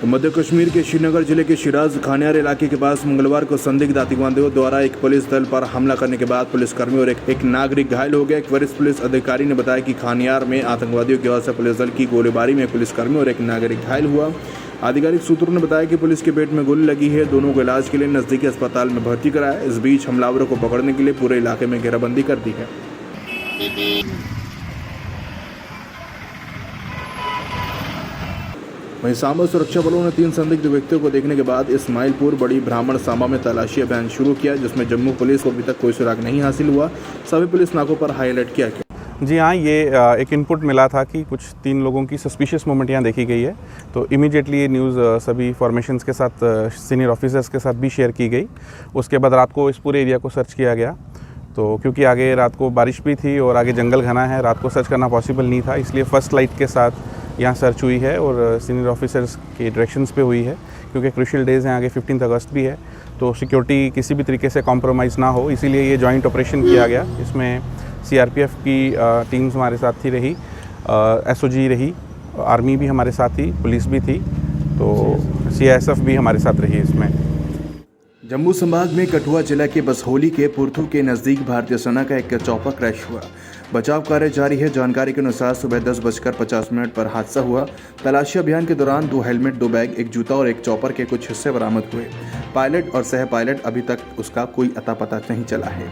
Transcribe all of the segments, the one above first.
मध्य कश्मीर के श्रीनगर जिले के शिराज खानियार इलाके के पास मंगलवार को संदिग्ध आतंकवादियों द्वारा एक पुलिस दल पर हमला करने के बाद पुलिसकर्मी और एक नागरिक घायल हो गए। एक वरिष्ठ पुलिस अधिकारी ने बताया कि खानियार में आतंकवादियों की ओर से पुलिस दल की गोलीबारी में एक पुलिसकर्मी और एक नागरिक घायल हुआ। आधिकारिक सूत्रों ने बताया कि पुलिस के पेट में गोली लगी है। दोनों को इलाज के लिए नजदीकी अस्पताल में भर्ती कराया। इस बीच हमलावरों को पकड़ने के लिए पूरे इलाके में घेराबंदी कर दी है। वहीं सांबा सुरक्षा बलों ने 3 संदिग्ध व्यक्तियों को देखने के बाद इस्माइलपुर बड़ी ब्राह्मण सांबा में तलाशी अभियान शुरू किया, जिसमें जम्मू पुलिस को अभी तक कोई सुराग नहीं हासिल हुआ। सभी पुलिस नाकों पर हाई अलर्ट किया गया। जी हाँ, ये एक इनपुट मिला था कि कुछ 3 लोगों की सस्पिशियस मूवमेंट यहाँ देखी गई है, तो इमीडिएटली ये न्यूज़ सभी फॉर्मेशंस के साथ सीनियर ऑफिसर्स के साथ भी शेयर की गई। उसके बाद रात को इस पूरे एरिया को सर्च किया गया, तो क्योंकि आगे रात को बारिश भी थी और आगे जंगल घना है, रात को सर्च करना पॉसिबल नहीं था, इसलिए फर्स्ट लाइट के साथ यहाँ सर्च हुई है और सीनियर ऑफिसर्स के डायरेक्शंस पे हुई है। क्योंकि क्रूशियल डेज़ हैं, आगे 15 अगस्त भी है, तो सिक्योरिटी किसी भी तरीके से कॉम्प्रोमाइज़ ना हो, इसीलिए ये जॉइंट ऑपरेशन किया गया। इसमें सीआरपीएफ की टीम्स हमारे साथ थी रही, एसओजी रही, आर्मी भी हमारे साथ थी, पुलिस भी थी, तो सीआईएसएफ भी हमारे साथ रही इसमें। जम्मू संभाग में कठुआ जिला के बसहोली के पुरथू के नजदीक भारतीय सेना का एक चॉपर क्रैश हुआ। बचाव कार्य जारी है। जानकारी के अनुसार सुबह 10:50 पर हादसा हुआ। तलाशी अभियान के दौरान 2 हेलमेट, 2 बैग, एक जूता और एक चॉपर के कुछ हिस्से बरामद हुए। पायलट और सह पायलट अभी तक उसका कोई अता पता नहीं चला है।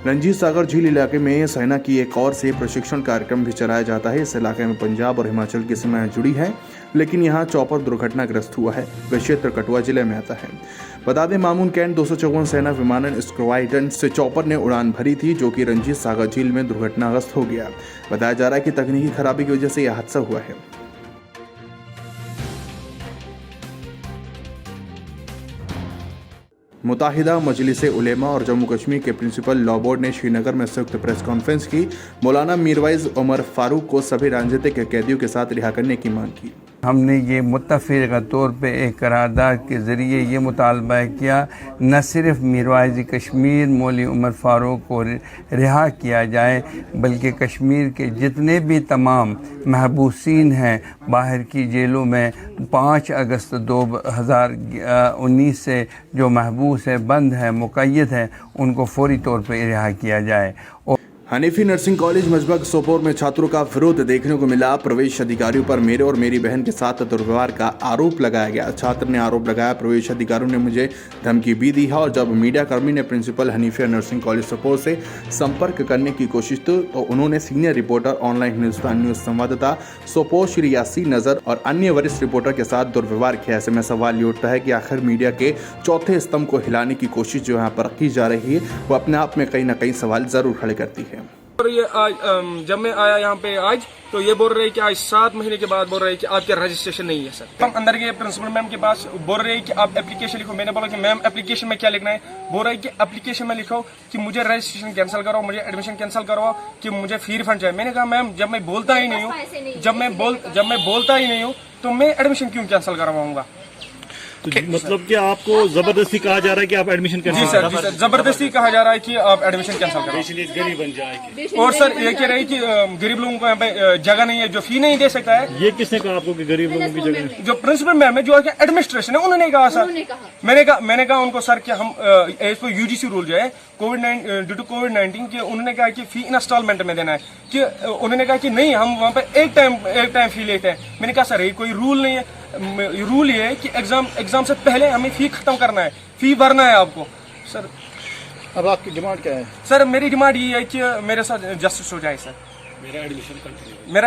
रंजीत सागर झील इलाके में सेना की एक और से प्रशिक्षण कार्यक्रम भी चलाया जाता है। इस इलाके में पंजाब और हिमाचल की सीमाएं जुड़ी हैं, लेकिन यहाँ चॉपर दुर्घटनाग्रस्त हुआ है। वह क्षेत्र कठुआ जिले में आता है। बता दें, मामून कैंट 254 सेना विमानन स्क्वाड्रन से चॉपर ने उड़ान भरी थी, जो कि रंजीत सागर झील में दुर्घटनाग्रस्त हो गया। बताया जा रहा है कि तकनीकी खराबी की वजह से यह हादसा हुआ है। मुताहिदा मजलिस उलेमा और जम्मू कश्मीर के प्रिंसिपल लॉ बोर्ड ने श्रीनगर में संयुक्त प्रेस कॉन्फ्रेंस की। मौलाना मीरवाइज उमर फारूक को सभी राजनीतिक कैदियों के साथ रिहा करने की मांग की। हमने ये मुत्तफ़िक़ा तौर पे एक करारदाद के ज़रिए ये मुतालबा किया, न सिर्फ मीरवाइज़ कश्मीर मौलवी उमर फ़ारूक को रिहा किया जाए, बल्कि कश्मीर के जितने भी तमाम महबूसीन हैं बाहर की जेलों में 5 अगस्त 2019 से जो महबूस है, बंद है, मुक़य्यद है, उनको फ़ौरी तौर पर रिहा किया जाए। हनीफी नर्सिंग कॉलेज मजबग सोपोर में छात्रों का विरोध देखने को मिला। प्रवेश अधिकारियों पर मेरे और मेरी बहन के साथ दुर्व्यवहार का आरोप लगाया गया। छात्र ने आरोप लगाया, प्रवेश अधिकारियों ने मुझे धमकी भी दी है। और जब मीडिया कर्मी ने प्रिंसिपल हनीफी नर्सिंग कॉलेज सोपोर से संपर्क करने की कोशिश की, तो उन्होंने senior reporter, online Hindustan news संवाददाता सोपोर श्री यासीन नजर और अन्य वरिष्ठ रिपोर्टर के साथ दुर्व्यवहार किया। ऐसे में सवाल ये उठता है कि आखिर मीडिया के चौथे स्तंभ को हिलाने की कोशिश जो यहाँ पर की जा रही है, वो अपने आप में कहीं ना कहीं सवाल जरूर खड़े करती है। और ये जब मैं आया यहाँ पे आज, तो ये बोल रहे हैं कि आज 7 महीने के बाद बोल रहे हैं कि आपके रजिस्ट्रेशन नहीं है सर। हम अंदर गए प्रिंसिपल मैम के पास, बोल रहे हैं कि आप एप्लीकेशन लिखो। मैंने बोला कि मैम एप्लीकेशन में क्या लिखना है? बोल रहे हैं कि एप्लीकेशन में लिखो कि मुझे रजिस्ट्रेशन कैंसिल करो, मुझे एडमिशन कैंसिल करवाओ, कि मुझे फी रिफंड चाहिए। मैंने कहा मैम, जब मैं बोलता ही नहीं हूँ, जब मैं बोलता ही नहीं हूँ, तो मैं एडमिशन क्यों कैंसिल करवाऊंगा? तो मतलब कि आपको जबरदस्ती कहा जा रहा है कि आप एडमिशन कैंसिल? जी सर, जबरदस्ती कहा जा रहा है कि आप एडमिशन कैंसिल करें। गरीब बन जाए। और सर ये कह रहे हैं कि गरीब लोगों को यहाँ पे जगह नहीं है, जो फी नहीं दे सकता है। ये किसने कहा आपको कि गरीब लोगों की जगह? जो प्रिंसिपल मैम है, जो एडमिनिस्ट्रेशन है, उन्होंने कहा सर। मैंने कहा उनको सर कि हम एज पर यूजीसी रूल जो है ड्यू टू कोविड-19 के, उन्होंने कहा कि फी इंस्टॉलमेंट में देना है। कि उन्होंने कहा कि नहीं, हम वहाँ पे एक टाइम फी लेते हैं। मैंने कहा सर ये कोई रूल नहीं है। रूल ये है कि एग्जाम से पहले हमें फी खत्म करना है, फी भरना है आपको। सर अब आपकी डिमांड क्या है? सर मेरी डिमांड ये है कि मेरे साथ जस्टिस हो जाए सर, मेरा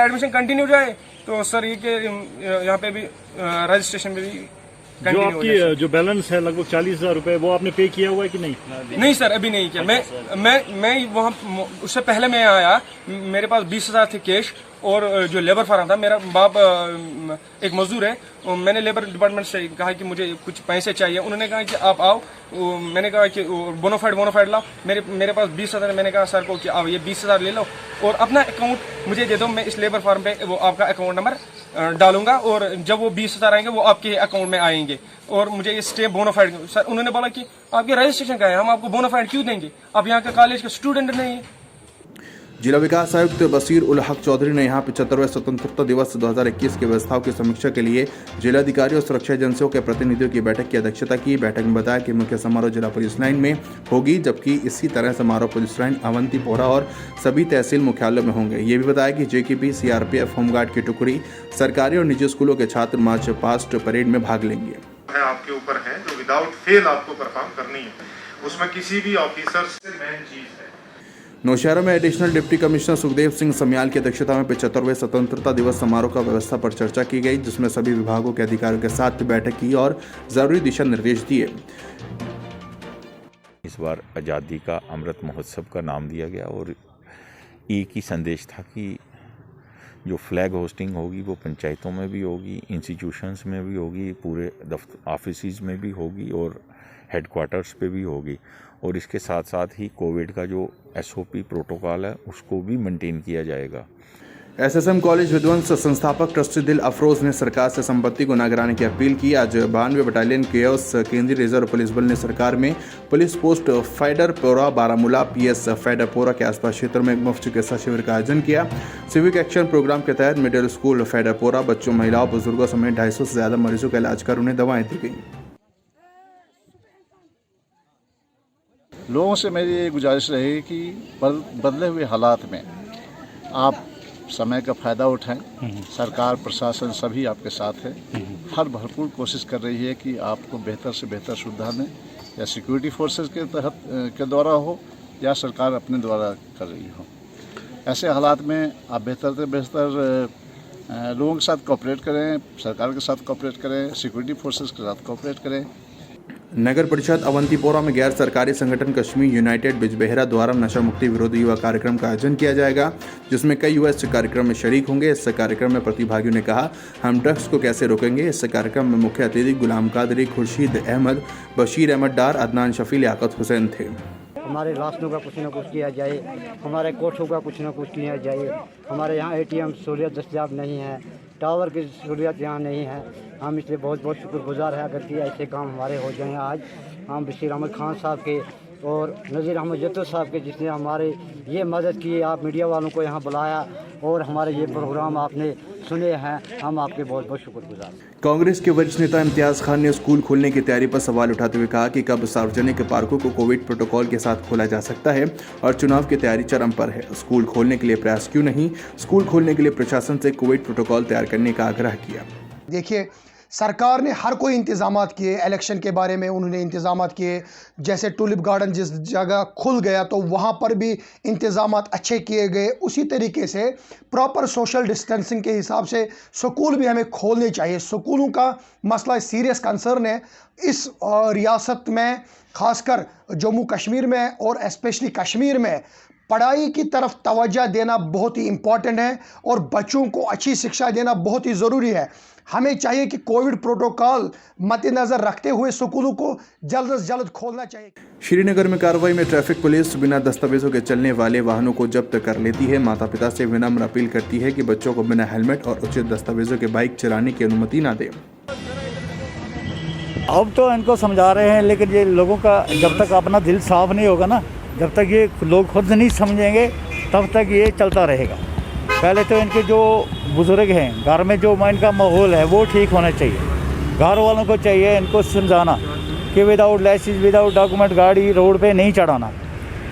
एडमिशन कंटिन्यू हो जाए। तो सर ये कि यहाँ पे भी रजिस्ट्रेशन में भी जो आपकी जो बैलेंस है लगभग 40,000 रुपए, वो आपने पे किया हुआ है कि नहीं? नहीं सर, अभी नहीं किया। मैं वहाँ उससे पहले मैं आया, मेरे पास 20,000 थे कैश, और जो लेबर फार्म था, मेरा बाप एक मजदूर है, मैंने लेबर डिपार्टमेंट से कहा कि मुझे कुछ पैसे चाहिए। उन्होंने कहा कि आप आओ। मैंने कहा कि बोनाफाइड लाओ। मेरे पास 20,000। मैंने कहा सर को कि आओ, ये 20,000 ले लो और अपना अकाउंट मुझे दे दो। मैं इस लेबर फार्म पे वो आपका अकाउंट नंबर डालूंगा, और जब वो 20,000 आएंगे वो आपके अकाउंट में आएंगे, और मुझे ये स्टे बोनाफाइड। सर उन्होंने बोला कि आपके रजिस्ट्रेशन का है, हम आपको बोनाफाइड क्यों देंगे? आप यहाँ के कॉलेज के स्टूडेंट नहीं है। जिला विकास आयुक्त बशीर उल हक चौधरी ने यहां 75वें स्वतंत्रता दिवस 2021 की व्यवस्थाओं की समीक्षा के लिए जिलाधिकारी और सुरक्षा एजेंसियों के प्रतिनिधियों की बैठक की अध्यक्षता की। बैठक में बताया कि मुख्य समारोह जिला पुलिस लाइन में होगी, जबकि इसी तरह समारोह पुलिस लाइन, अवंतीपोरा और सभी तहसील मुख्यालयों में होंगे। ये भी बताया कि जेकेपी, सीआरपीएफ, होमगार्ड की टुकड़ी, सरकारी और निजी स्कूलों के छात्र मार्च पास्ट परेड में भाग लेंगे। आपके ऊपर है जो विदाउट फेल आपको परफॉर्म करनी है, उसमें किसी भी ऑफिसर से मेन चीज है। नौशहरा में additional deputy commissioner Sukhdev Singh Samyal की अध्यक्षता में 75वें स्वतंत्रता दिवस समारोह का व्यवस्था पर चर्चा की गई, जिसमें सभी विभागों के अधिकारियों के साथ बैठक की और जरूरी दिशा निर्देश दिए। इस बार आज़ादी का अमृत महोत्सव का नाम दिया गया और एक ही संदेश था कि जो फ्लैग होस्टिंग होगी वो पंचायतों में भी होगी, इंस्टीट्यूशंस में भी होगी, पूरे ऑफिस में भी होगी और हेडक्वार्टर्स पे भी होगी। और इसके साथ साथ ही कोविड का जो SOP प्रोटोकॉल है उसको भी मेंटेन किया जाएगा। SSM कॉलेज विध्वंस संस्थापक ट्रस्टी दिल अफरोज ने सरकार से संपत्ति को न गिराने की अपील की। आज 92 बटालियन केओस केंद्रीय रिजर्व पुलिस बल ने सरकार में पुलिस पोस्ट फैडरपोरा, बारामूला, PS फैडरपोरा के आसपास क्षेत्र में एक मुफ्त चिकित्सा शिविर का आयोजन किया। सिविक एक्शन प्रोग्राम के तहत मिडिल स्कूल फैडरपोरा बच्चों, महिलाओं, बुजुर्गों समेत 250 से ज्यादा मरीजों का इलाज कर उन्हें दवाएं दी गई। लोगों से मेरी ये गुजारिश रहेगी कि बदले हुए हालात में आप समय का फ़ायदा उठाएं। सरकार, प्रशासन सभी आपके साथ है। हर भरपूर कोशिश कर रही है कि आपको बेहतर से बेहतर सुविधा दें, या सिक्योरिटी फोर्सेस के तहत के द्वारा हो या सरकार अपने द्वारा कर रही हो। ऐसे हालात में आप बेहतर से बेहतर लोगों के साथ कोऑपरेट करें, सरकार के साथ कोऑपरेट करें, सिक्योरिटी फोर्सेस के साथ कोऑपरेट करें। नगर परिषद अवंतीपोरा में गैर सरकारी संगठन कश्मीर यूनाइटेड बिजबेहरा द्वारा नशा मुक्ति विरोधी युवा कार्यक्रम का आयोजन किया जाएगा, जिसमें कई युवा इस कार्यक्रम में शरीक होंगे। इस कार्यक्रम में प्रतिभागियों ने कहा, हम ड्रग्स को कैसे रोकेंगे। इस कार्यक्रम में मुख्य अतिथि गुलाम कादरी, खुर्शीद अहमद, बशीर अहमद डार, अदनान शफी, लियाकत हुसैन थे। हमारे रास्तों का कुछ न कुछ किया जाए, हमारे कोठों का कुछ न कुछ किया जाए। हमारे यहाँ ATM सहूलियत दस्तियाब नहीं है, टावर की सहूलियत यहाँ नहीं है। हम इसलिए बहुत बहुत शुक्रगुजार है अगर कि ऐसे काम हमारे हो जाएं। आज हम बशीर अहमद खान साहब के और नज़ीर अहमद जत्तो साहब के, जिसने हमारे ये मदद की, आप मीडिया वालों को यहाँ बुलाया और हमारे ये प्रोग्राम आपने सुने हैं, हम आपके बहुत बहुत शुक्रगुजार। कांग्रेस के वरिष्ठ नेता इम्तियाज खान ने स्कूल खोलने की तैयारी पर सवाल उठाते हुए कहा कि कब सार्वजनिक पार्कों को कोविड प्रोटोकॉल के साथ खोला जा सकता है और चुनाव की तैयारी चरम पर है। स्कूल खोलने के लिए प्रयास क्यों नहीं। स्कूल खोलने के लिए प्रशासन से कोविड प्रोटोकॉल तैयार करने का आग्रह किया। देखिए, सरकार ने हर कोई इंतज़ामात किए। इलेक्शन के बारे में उन्होंने इंतज़ामात किए, जैसे टूलिप गार्डन जिस जगह खुल गया तो वहाँ पर भी इंतज़ामात अच्छे किए गए। उसी तरीके से प्रॉपर सोशल डिस्टेंसिंग के हिसाब से स्कूल भी हमें खोलने चाहिए। स्कूलों का मसला सीरियस कंसर्न है इस रियासत में, ख़ासकर जम्मू कश्मीर में और स्पेशली कश्मीर में। पढ़ाई की तरफ तवज्जो देना बहुत ही इम्पॉर्टेंट है और बच्चों को अच्छी शिक्षा देना बहुत ही ज़रूरी है। हमें चाहिए कि कोविड प्रोटोकॉल मद्देनजर रखते हुए स्कूलों को जल्द से जल्द खोलना चाहिए। श्रीनगर में कार्रवाई में ट्रैफिक पुलिस बिना दस्तावेजों के चलने वाले वाहनों को जब्त कर लेती है। माता पिता से विनम्र अपील करती है कि बच्चों को बिना हेलमेट और उचित दस्तावेजों के बाइक चलाने की अनुमति न दें। अब तो इनको समझा रहे हैं, लेकिन ये लोगों का जब तक अपना दिल साफ नहीं होगा ना, जब तक ये लोग खुद नहीं समझेंगे तब तक ये चलता रहेगा। पहले तो इनके जो बुज़ुर्ग हैं, घर में जो इनका माहौल है वो ठीक होना चाहिए। घर वालों को चाहिए इनको समझाना कि विदाउट लाइसेंस, विदाउट डॉक्यूमेंट गाड़ी रोड पे नहीं चढ़ाना।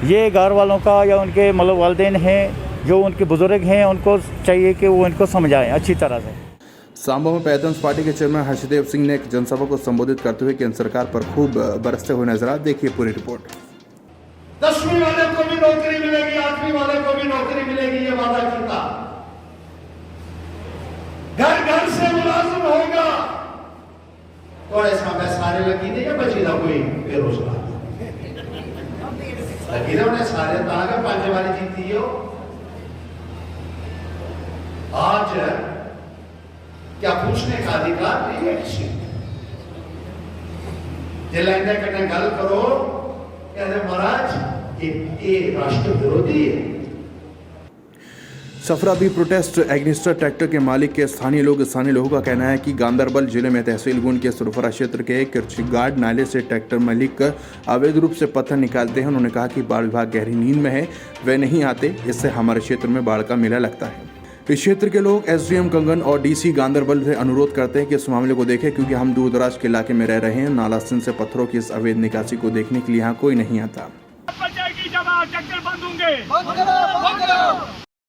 ये घर वालों का या उनके मतलब वालिदैन हैं, जो उनके बुज़ुर्ग हैं, उनको चाहिए कि वो इनको समझाएं अच्छी तरह से। सांबा में पैदल पार्टी के चेयरमैन हर्षदेव सिंह ने एक जनसभा को संबोधित करते हुए केंद्र सरकार पर खूब बरसते हुए नजर आए। देखिए पूरी रिपोर्ट। 10वीं वाले को भी नौकरी मिलेगी, 8वीं वाले को भी नौकरी मिलेगी, ये वादा किया। घर घर से मुलाजिम होगा। थोड़े समय सारे लकीरे या बचीदा कोई बेरोजगार लकीरे उन्हें सारे तागा 5 बारी जीती हो। आज क्या पूछने का अधिकार नहीं है किसी जिला कने गल करो, कहते महाराज ये राष्ट्र विरोधी है। सफरा भी प्रोटेस्ट एग्निस्टर ट्रैक्टर के मालिक के स्थानीय लोगों का कहना है कि गांधरबल जिले में तहसील गुंड के सुरफरा क्षेत्र के किरचिगाड नाले से ट्रैक्टर मालिक अवैध रूप से पत्थर निकालते हैं। उन्होंने कहा कि बाढ़ विभाग गहरी नींद में है, वे नहीं आते, इससे हमारे क्षेत्र में बाढ़ का मेला लगता है। इस क्षेत्र के लोग एसडीएम कंगन और डीसी गांधरबल से अनुरोध करते हैं कि इस मामले को देखें, क्योंकि हम दूर दराज के इलाके में रह रहे हैं। नाला सिंध से पत्थरों की इस अवैध निकासी को देखने के लिए यहाँ कोई नहीं आता।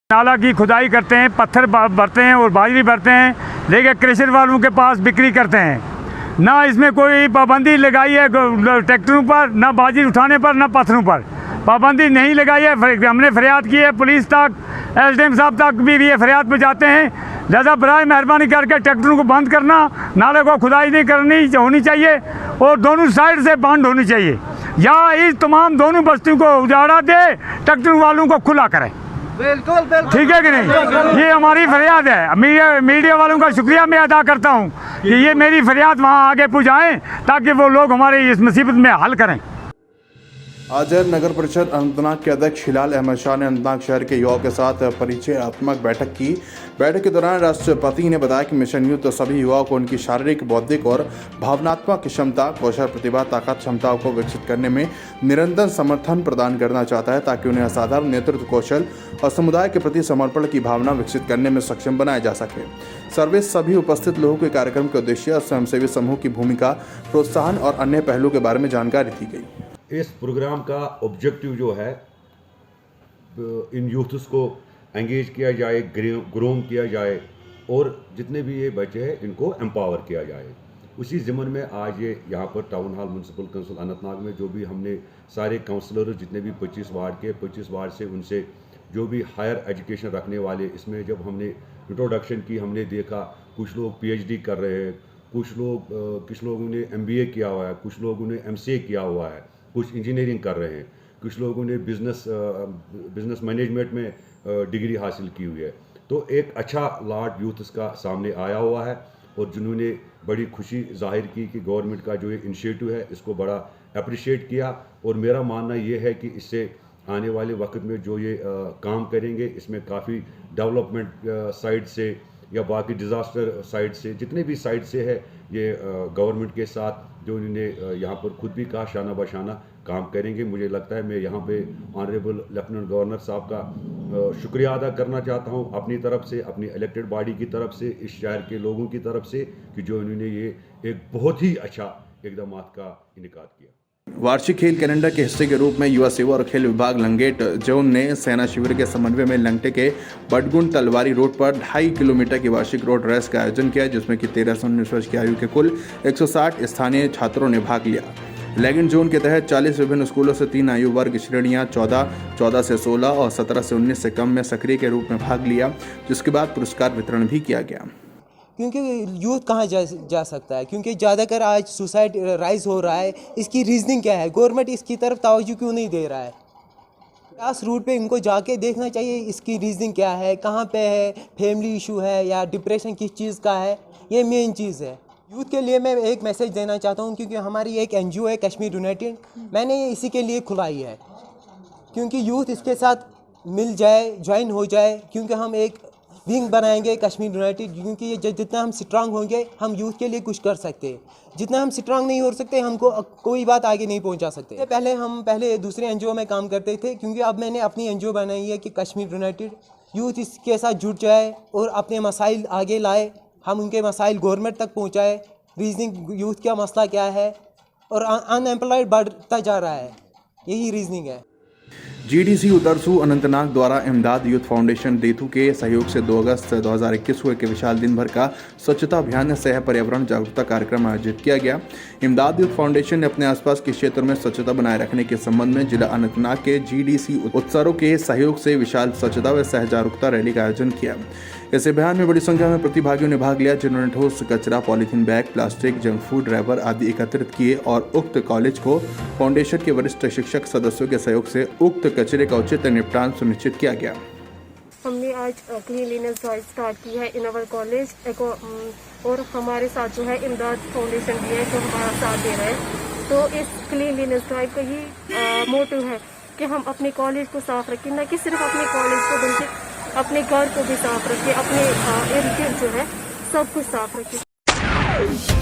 नाला की खुदाई करते हैं, पत्थर भरते हैं और बाजरी भरते हैं, लेके क्रशर वालों के पास बिक्री करते हैं। ना इसमें कोई पाबंदी लगाई है ट्रैक्टरों पर, ना बाजरी उठाने पर, ना पत्थरों पर पाबंदी नहीं लगाई है। हमने फरियाद की है, पुलिस तक, एसडीएम साहब तक भी ये फरियाद पहुँचाते हैं। लिहाजा बराए मेहरबानी करके ट्रैक्टरों को बंद करना, नाले को खुदाई नहीं करनी होनी चाहिए और दोनों साइड से बंद होनी चाहिए, या इस तमाम दोनों बस्तियों को उजाड़ा दे, ट्रैक्टर वालों को खुला करें। बिल्कुल ठीक है कि नहीं? ये हमारी फरियाद है। मीडिया वालों का शुक्रिया मैं अदा करता हूँ कि ये मेरी फरियाद वहाँ आगे पहुँचाएं ताकि वो लोग हमारी इस मुसीबत में हल करें। आज नगर परिषद अनंतनाग के अध्यक्ष हिलाल अहमद शाह ने अनंतनाग शहर के युवाओं के साथ परिचयात्मक बैठक की। बैठक के दौरान राष्ट्रपति ने बताया कि मिशन यूथ तो सभी युवाओं को उनकी शारीरिक, बौद्धिक और भावनात्मक क्षमता, कौशल, प्रतिभा, ताकत, क्षमताओं को विकसित करने में निरंतर समर्थन प्रदान करना चाहता है, ताकि उन्हें असाधारण नेतृत्व कौशल और समुदाय के प्रति समर्पण की भावना विकसित करने में सक्षम बनाया जा सके। सर्वे सभी उपस्थित लोगों के कार्यक्रम के उद्देश्य, स्वयंसेवी समूह की भूमिका, प्रोत्साहन और अन्य पहलुओं के बारे में जानकारी दी गई। इस प्रोग्राम का ऑब्जेक्टिव जो है, इन यूथ्स को एंगेज किया जाए, ग्रूम किया जाए और जितने भी ये बच्चे हैं इनको एम्पावर किया जाए। उसी ज़िम्मन में आज ये यहाँ पर town hall municipal council Anantnag में जो भी हमने सारे काउंसलर जितने भी 25 वार्ड के 25 वार्ड से उनसे जो भी हायर एजुकेशन रखने वाले, इसमें जब हमने इंट्रोडक्शन की, हमने देखा कुछ लोग पीएचडी कर रहे हैं, कुछ लोगों ने एमबीए किया हुआ है, कुछ लोगों ने एमसीए किया हुआ है, कुछ इंजीनियरिंग कर रहे हैं, कुछ लोगों ने बिजनेस मैनेजमेंट में डिग्री हासिल की हुई है। तो एक अच्छा लॉट यूथ इसका सामने आया हुआ है और जिन्होंने बड़ी खुशी जाहिर की कि गवर्नमेंट का जो ये इनिशिएटिव है इसको बड़ा अप्रिशिएट किया। और मेरा मानना ये है कि इससे आने वाले वक्त में जो ये काम करेंगे, इसमें काफ़ी डेवलपमेंट साइड से या बाकी डिज़ास्टर साइड से, जितने भी साइड से है, ये गवर्नमेंट के साथ जो इन्होंने यहाँ पर खुद भी कहा शाना बशाना काम करेंगे। मुझे लगता है मैं यहाँ पे ऑनरेबल लेफ्टिनेंट गवर्नर साहब का शुक्रिया अदा करना चाहता हूँ अपनी तरफ से, अपनी इलेक्टेड बॉडी की तरफ से, इस शहर के लोगों की तरफ से, कि जो इन्होंने ये एक बहुत ही अच्छा इक़दामात का इनेकाद किया। वार्षिक खेल कैलेंडर के हिस्से के रूप में युवा सेवा और खेल विभाग लंगेट जोन ने सेना शिविर के समन्वय में लंगटे के बडगुंड तलवारी रोड पर 2.5 किलोमीटर की वार्षिक रोड रेस का आयोजन किया, जिसमें कि 13 से 19 वर्ष की आयु के कुल 160 स्थानीय छात्रों ने भाग लिया। लैगेंड जोन के तहत 40 विभिन्न स्कूलों से 3 आयु वर्ग श्रेणियां 14 से 16 और 17 से 19 से कम में सक्रिय के रूप में भाग लिया, जिसके बाद पुरस्कार वितरण भी किया गया। क्योंकि यूथ कहाँ जा सकता है, क्योंकि ज़्यादातर आज सुसाइड राइज हो रहा है। इसकी रीजनिंग क्या है? गवर्नमेंट इसकी तरफ तवज्जो क्यों नहीं दे रहा है? क्लास रूट पे इनको जाके देखना चाहिए इसकी रीजनिंग क्या है, कहाँ पे है, फैमिली इशू है या डिप्रेशन किस चीज़ का है, ये मेन चीज़ है। यूथ के लिए मैं एक मैसेज देना चाहता हूँ, क्योंकि हमारी एक एनजीओ है कश्मीर यूनाइटेड, मैंने ये इसी के लिए खुलाई है, क्योंकि यूथ इसके साथ मिल जाए, ज्वाइन हो जाए, क्योंकि हम एक विंग बनाएंगे कश्मीर यूनाइटेड। क्योंकि ये जितना हम स्ट्रांग होंगे, हम यूथ के लिए कुछ कर सकते हैं। जितना हम स्ट्रांग नहीं हो सकते, हमको कोई बात आगे नहीं पहुंचा सकते। पहले दूसरे एनजीओ में काम करते थे, क्योंकि अब मैंने अपनी एनजीओ बनाई है कि कश्मीर यूनाइटेड। यूथ इसके साथ जुड़ जाए और अपने मसाइल आगे लाए, हम उनके मसाइल गवर्नमेंट तक पहुँचाए। रीजनिंग यूथ का मसला क्या है, और अनएम्प्लॉयड बढ़ता जा रहा है, यही रीजनिंग है। जीडीसी उतरसू अनंतनाग द्वारा इमदाद यूथ फाउंडेशन देथू के सहयोग से 2 अगस्त 2021 को एक विशाल दिन भर का स्वच्छता अभियान सह पर्यावरण जागरूकता कार्यक्रम आयोजित किया गया। इमदाद यूथ फाउंडेशन ने अपने आसपास के क्षेत्र में स्वच्छता बनाए रखने के संबंध में जिला अनंतनाग के जीडीसी उत्सरों के सहयोग से विशाल स्वच्छता व सह जागरूकता रैली का आयोजन किया। इस अभियान में बड़ी संख्या में प्रतिभागियों ने भाग लिया, जिन्होंने ठोस कचरा, polythene bag, plastic, junk food, wrapper आदि एकत्रित किए और उक्त कॉलेज को फाउंडेशन के वरिष्ठ शिक्षक सदस्यों के सहयोग से उक्त कचरे का उचित निपटान सुनिश्चित किया गया। हमने आज क्लीनलीनेस ड्राइव स्टार्ट की है इन अवर कॉलेज, और हमारे साथ जो है इमदाद फाउंडेशन भी है जो हमारा साथ दे रहा है। तो इस क्लीनलीनेस ड्राइव का ही मोटिव है कि हम अपने कॉलेज को साफ रखें, न कि सिर्फ अपने कॉलेज को बल्कि अपने घर को भी साफ रखें, अपने इर्द गिर्द जो है सब कुछ साफ रखें।